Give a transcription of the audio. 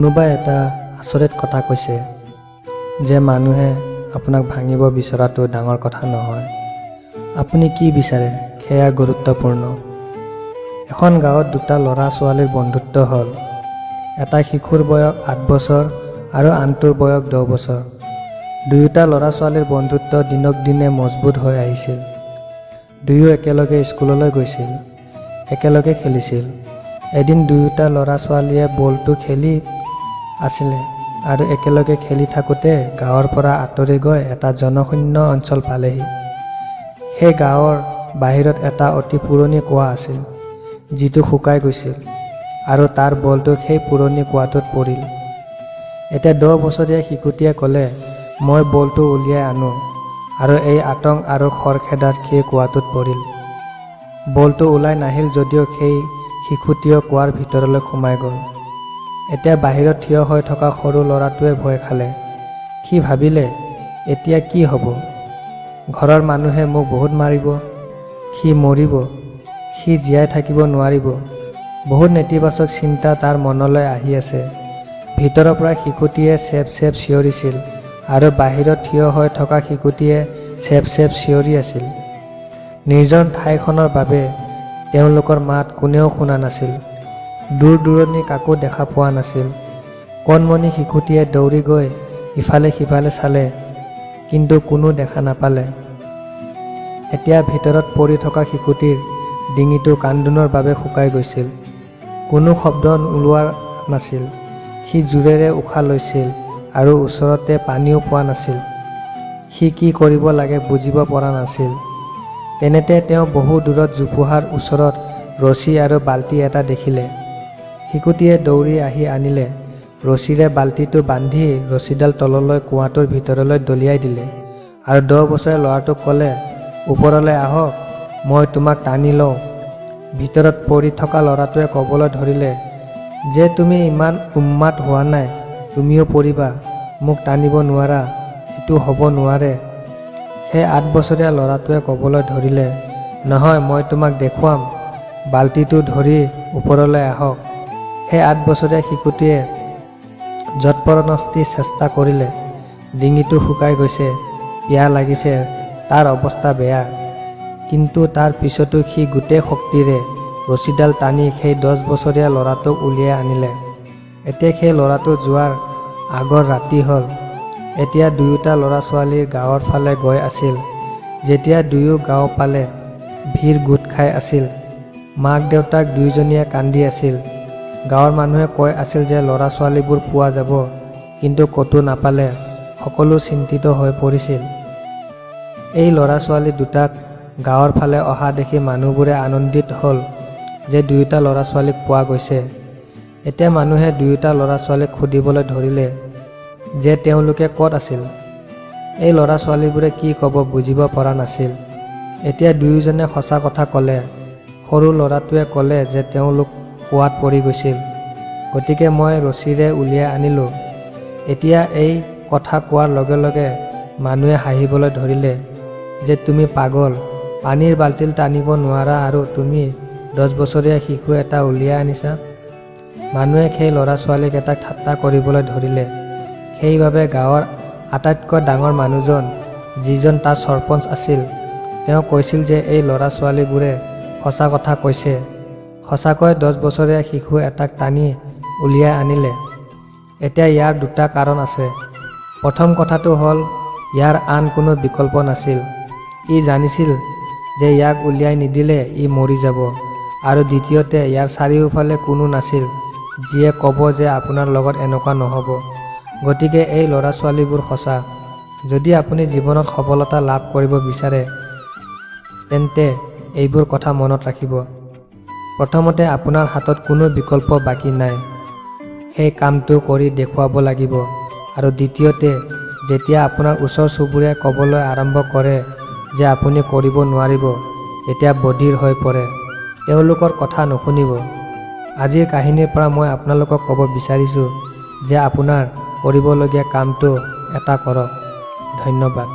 কোনোবাই এটা আচৰিত কথা কৈছে যে মানুহে আপোনাক ভাঙিব বিচৰাটো ডাঙৰ কথা নহয়। আপুনি কি বিচাৰে সেয়া গুৰুত্বপূৰ্ণ। এখন গাঁৱত দুটা ল'ৰা ছোৱালীৰ বন্ধুত্ব হ'ল। এটা শিশুৰ বয়স 8 বছৰ আৰু আনটোৰ বয়স 10 বছৰ। দুয়োটা ল'ৰা ছোৱালীৰ বন্ধুত্ব দিনক দিনে মজবুত হৈ আহিছিল। দুয়ো একেলগে স্কুললৈ গৈছিল, একেলগে খেলিছিল। এদিন দুয়োটা ল'ৰা ছোৱালীয়ে বলটো খেলি আছিলে আৰু একেলগে খেলি থাকোঁতে গাঁৱৰ পৰা আঁতৰি গৈ এটা জনশূন্য অঞ্চল পালেহি। সেই গাঁৱৰ বাহিৰত এটা অতি পুৰণি কুঁৱা আছিল, যিটো শুকাই গৈছিল আৰু তাৰ বলটো সেই পুৰণি কুঁৱাটোত পৰিল। এতিয়া 10 বছৰীয়া শিশুটিয়ে ক'লে, মই বলটো উলিয়াই আনো, আৰু এই আতংক আৰু খৰখেদাত সেই কুঁৱাটোত পৰিল। বলটো ওলাই নাহিল যদিও সেই শিশুটিও কুঁৱাৰ ভিতৰলৈ সোমাই গ'ল। এতিয়া বাহিৰত থিয় হৈ থকা সৰু ল'ৰাটোৱে ভয় খালে। সি ভাবিলে, এতিয়া কি হ'ব? ঘৰৰ মানুহে মোক বহুত মাৰিব, সি মৰিব, সি জীয়াই থাকিব নোৱাৰিব। বহুত নেতিবাচক চিন্তা তাৰ মনলৈ আহি আছে। ভিতৰৰ পৰা শিশুটিয়ে চেপ চেপ চিঞৰিছিল আৰু বাহিৰত থিয় হৈ থকা শিশুটিয়ে চেপ চেপ চিঞৰি আছিল। নিৰ্জন ঠাইখনৰ বাবে তেওঁলোকৰ মাত কোনেও শুনা নাছিল। দূৰ দূৰণি কাকো দেখা পোৱা নাছিল। কণমণি শিশুটিয়ে দৌৰি গৈ ইফালে সিফালে চালে, কিন্তু কোনো দেখা নাপালে। এতিয়া ভিতৰত পৰি থকা শিশুটিৰ ডিঙিটো কান্দোনৰ বাবে শুকাই গৈছিল। কোনো শব্দ ওলোৱা নাছিল। সি জোৰেৰে উশাহ লৈছিল আৰু ওচৰতে পানীও পোৱা নাছিল। সি কি কৰিব লাগে বুজিব পৰা নাছিল। তেনেতে তেওঁ বহু দূৰত জোপোহাৰ ওচৰত ৰছী আৰু বাল্টি এটা দেখিলে। শিশুটিয়ে দৌৰি আহি আনিলে। ৰছীৰে বাল্টিটো বান্ধি ৰছীডাল তললৈ কুঁৱাটোৰ ভিতৰলৈ দলিয়াই দিলে আৰু 10 বছৰীয়া ল'ৰাটোক ক'লে, ওপৰলৈ আহক, মই তোমাক টানি লওঁ। ভিতৰত পৰি থকা ল'ৰাটোৱে ক'বলৈ ধৰিলে যে তুমি ইমান উন্মাদ হোৱা নাই, তুমিও পৰিবা, মোক টানিব নোৱাৰা, এইটো হ'ব নোৱাৰে। সেই 8 বছৰীয়া ল'ৰাটোৱে ক'বলৈ ধৰিলে, নহয়, মই তোমাক দেখুৱাম, বাল্টিটো ধৰি ওপৰলৈ আহক। সেই 8 বছৰীয়া শিশুটিয়ে যৎপৰোনাস্তি চেষ্টা কৰিলে। ডিঙিটো শুকাই গৈছে, পিয়াহ লাগিছে, তাৰ অৱস্থা বেয়া। কিন্তু তাৰ পিছতো সি গোটেই শক্তিৰে ৰছীডাল টানি সেই 10 বছৰীয়া ল'ৰাটোক উলিয়াই আনিলে। এতিয়া সেই ল'ৰাটো যোৱাৰ আগৰ ৰাতি হ'ল। এতিয়া দুয়োটা ল'ৰা ছোৱালী গাঁৱৰ ফালে গৈ আছিল। যেতিয়া দুয়ো গাঁও পালে, ভিৰ গোট খাই আছিল। মাক দেউতাক দুয়োজনীয়ে কান্দি আছিল। গাঁৱৰ মানুহে কৈ আছিল যে ল'ৰা ছোৱালীবোৰ পোৱা যাব, কিন্তু ক'তো নাপালে। সকলো চিন্তিত হৈ পৰিছিল। এই ল'ৰা ছোৱালী দুটাক গাঁৱৰ ফালে অহা দেখি মানুহবোৰে আনন্দিত হ'ল যে দুয়োটা ল'ৰা ছোৱালীক পোৱা গৈছে। এতিয়া মানুহে দুয়োটা ল'ৰা ছোৱালীক সুধিবলৈ ধৰিলে যে তেওঁলোকে ক'ত আছিল। এই ল'ৰা ছোৱালীবোৰে কি ক'ব বুজিব পৰা নাছিল। এতিয়া দুয়োজনে সঁচা কথা ক'লে। সৰু ল'ৰাটোৱে ক'লে যে তেওঁলোক কুঁৱাত পৰি গৈছিল, গতিকে মই ৰছীৰে উলিয়াই আনিলোঁ। এতিয়া এই কথা কোৱাৰ লগে লগে মানুহে হাঁহিবলৈ ধৰিলে যে তুমি পাগল, পানীৰ বাল্টিল টানিব নোৱাৰা আৰু তুমি 10 বছৰীয়া শিশু এটা উলিয়াই আনিছা। মানুহে সেই ল'ৰা ছোৱালীকেইটাক ঠাট্টা কৰিবলৈ ধৰিলে। সেইবাবে গাঁৱৰ আটাইতকৈ ডাঙৰ মানুহজন, যিজন তাত সৰপঞ্চ আছিল, তেওঁ কৈছিল যে এই ল'ৰা ছোৱালীবোৰে সঁচা কথা কৈছে। সঁচাকৈ 10 বছৰীয়া শিশু এটাক টানি উলিয়াই আনিলে। এতিয়া ইয়াৰ দুটা কাৰণ আছে। প্ৰথম কথাটো হ'ল, ইয়াৰ আন কোনো বিকল্প নাছিল। ই জানিছিল যে ইয়াক উলিয়াই নিদিলে ই মৰি যাব। আৰু দ্বিতীয়তে, ইয়াৰ চাৰিওফালে কোনো নাছিল যিয়ে ক'ব যে আপোনাৰ লগত এনেকুৱা নহ'ব। গতিকে এই ল'ৰা ছোৱালীবোৰ সঁচা। যদি আপুনি জীৱনত সফলতা লাভ কৰিব বিচাৰে, তেন্তে এইবোৰ কথা মনত ৰাখিব। প্ৰথমতে, আপোনাৰ হাতত কোনো বিকল্প বাকী নাই, সেই কামটো কৰি দেখুৱাব লাগিব। আৰু দ্বিতীয়তে, যেতিয়া আপোনাৰ ওচৰ চুবুৰীয়াই ক'বলৈ আৰম্ভ কৰে যে আপুনি কৰিব নোৱাৰিব, তেতিয়া বধিৰ হৈ পৰে, তেওঁলোকৰ কথা নুশুনিব। আজিৰ কাহিনীৰ পৰা মই আপোনালোকক ক'ব বিচাৰিছোঁ যে আপোনাৰ কৰিবলগীয়া কামটো এটা কৰক। ধন্যবাদ।